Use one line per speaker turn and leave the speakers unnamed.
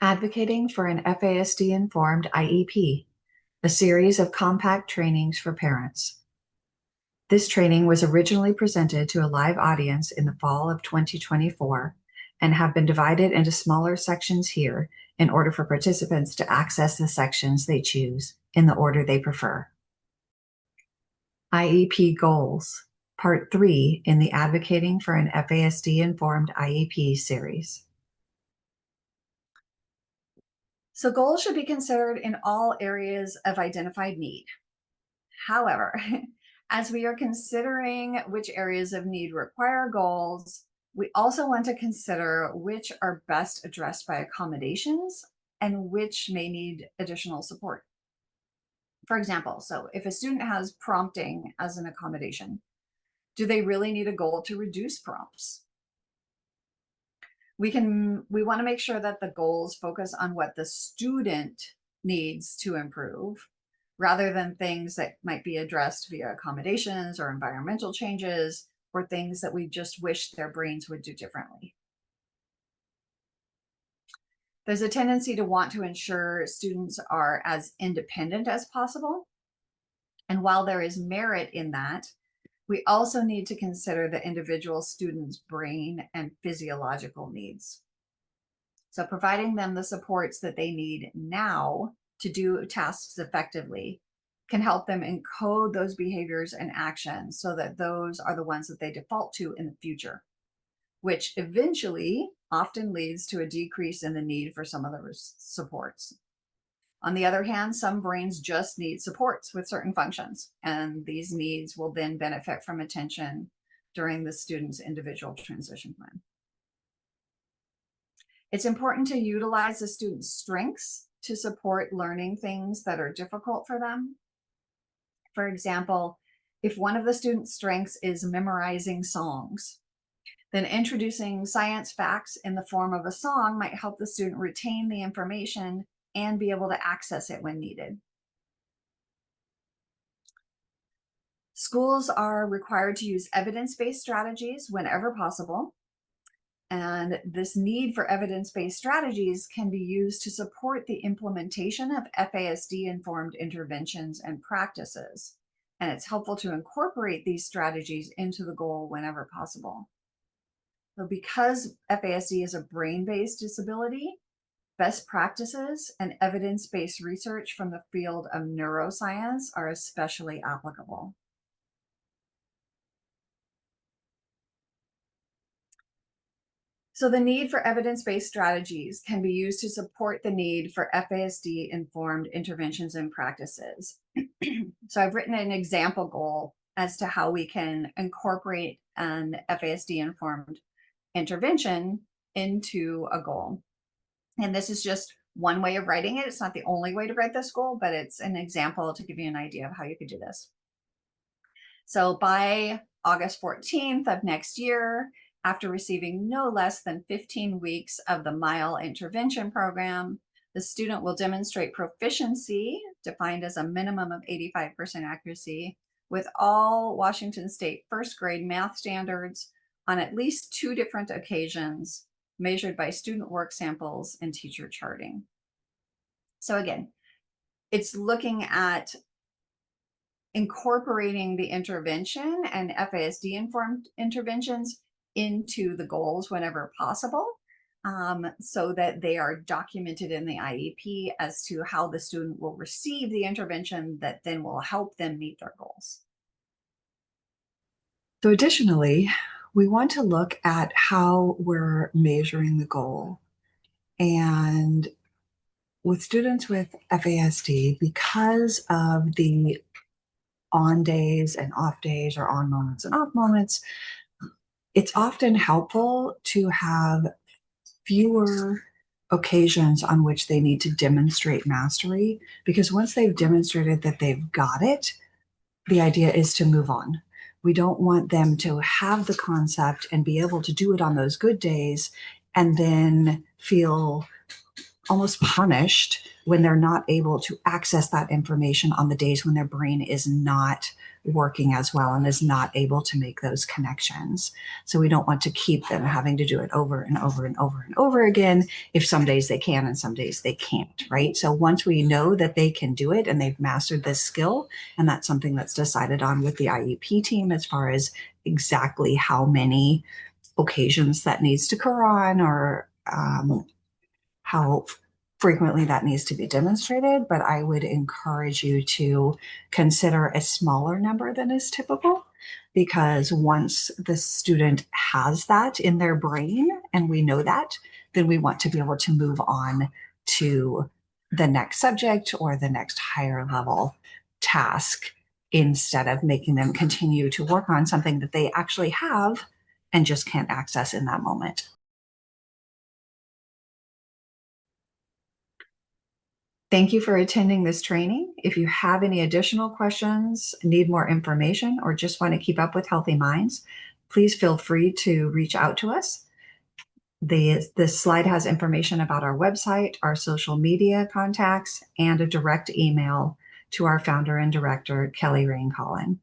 Advocating for an FASD-Informed IEP, a series of compact trainings for parents. This training was originally presented to a live audience in the fall of 2024 and have been divided into smaller sections here in order for participants to access the sections they choose in the order they prefer. IEP Goals, Part 3 in the Advocating for an FASD-Informed IEP series. So goals should be considered in all areas of identified need. However, as we are considering which areas of need require goals, we also want to consider which are best addressed by accommodations and which may need additional support. For example, so if a student has prompting as an accommodation, do they really need a goal to reduce prompts? We want to make sure that the goals focus on what the student needs to improve rather than things that might be addressed via accommodations or environmental changes or things that we just wish their brains would do differently. There's a tendency to want to ensure students are as independent as possible. And while there is merit in that, we also need to consider the individual student's brain and physiological needs. So providing them the supports that they need now to do tasks effectively can help them encode those behaviors and actions so that those are the ones that they default to in the future, which eventually often leads to a decrease in the need for some of those supports. On the other hand, some brains just need supports with certain functions, and these needs will then benefit from attention during the student's individual transition plan. It's important to utilize the student's strengths to support learning things that are difficult for them. For example, if one of the student's strengths is memorizing songs, then introducing science facts in the form of a song might help the student retain the information and be able to access it when needed. Schools are required to use evidence-based strategies whenever possible. And this need for evidence-based strategies can be used to support the implementation of FASD-informed interventions and practices. And it's helpful to incorporate these strategies into the goal whenever possible. So because FASD is a brain-based disability, best practices and evidence-based research from the field of neuroscience are especially applicable. So the need for evidence-based strategies can be used to support the need for FASD-informed interventions and practices. So I've written an example goal as to how we can incorporate an FASD-informed intervention into a goal. And this is just one way of writing it. It's not the only way to write this goal, but it's an example to give you an idea of how you could do this. So by August 14th of next year, after receiving no less than 15 weeks of the MILE intervention program, the student will demonstrate proficiency, defined as a minimum of 85% accuracy, with all Washington State first grade math standards on at least 2 different occasions, measured by student work samples and teacher charting. So again, it's looking at incorporating the intervention and FASD-informed interventions into the goals whenever possible, so that they are documented in the IEP as to how the student will receive the intervention that then will help them meet their goals.
So additionally, we want to look at how we're measuring the goal. And with students with FASD, because of the on days and off days or on moments and off moments, it's often helpful to have fewer occasions on which they need to demonstrate mastery, because once they've demonstrated that they've got it, the idea is to move on. We don't want them to have the concept and be able to do it on those good days and then feel almost punished when they're not able to access that information on the days when their brain is not working as well and is not able to make those connections. So we don't want to keep them having to do it over and over and over and over again if some days they can and some days they can't, right? So once we know that they can do it and they've mastered this skill, and that's something that's decided on with the IEP team as far as exactly how many occasions that needs to occur on, or how frequently that needs to be demonstrated. But I would encourage you to consider a smaller number than is typical, because once the student has that in their brain and we know that, then we want to be able to move on to the next subject or the next higher level task, instead of making them continue to work on something that they actually have and just can't access in that moment.
Thank you for attending this training. If you have any additional questions, need more information, or just want to keep up with Healthy Minds, please feel free to reach out to us. This slide has information about our website, our social media contacts, and a direct email to our founder and director, Kelly Rain Collin.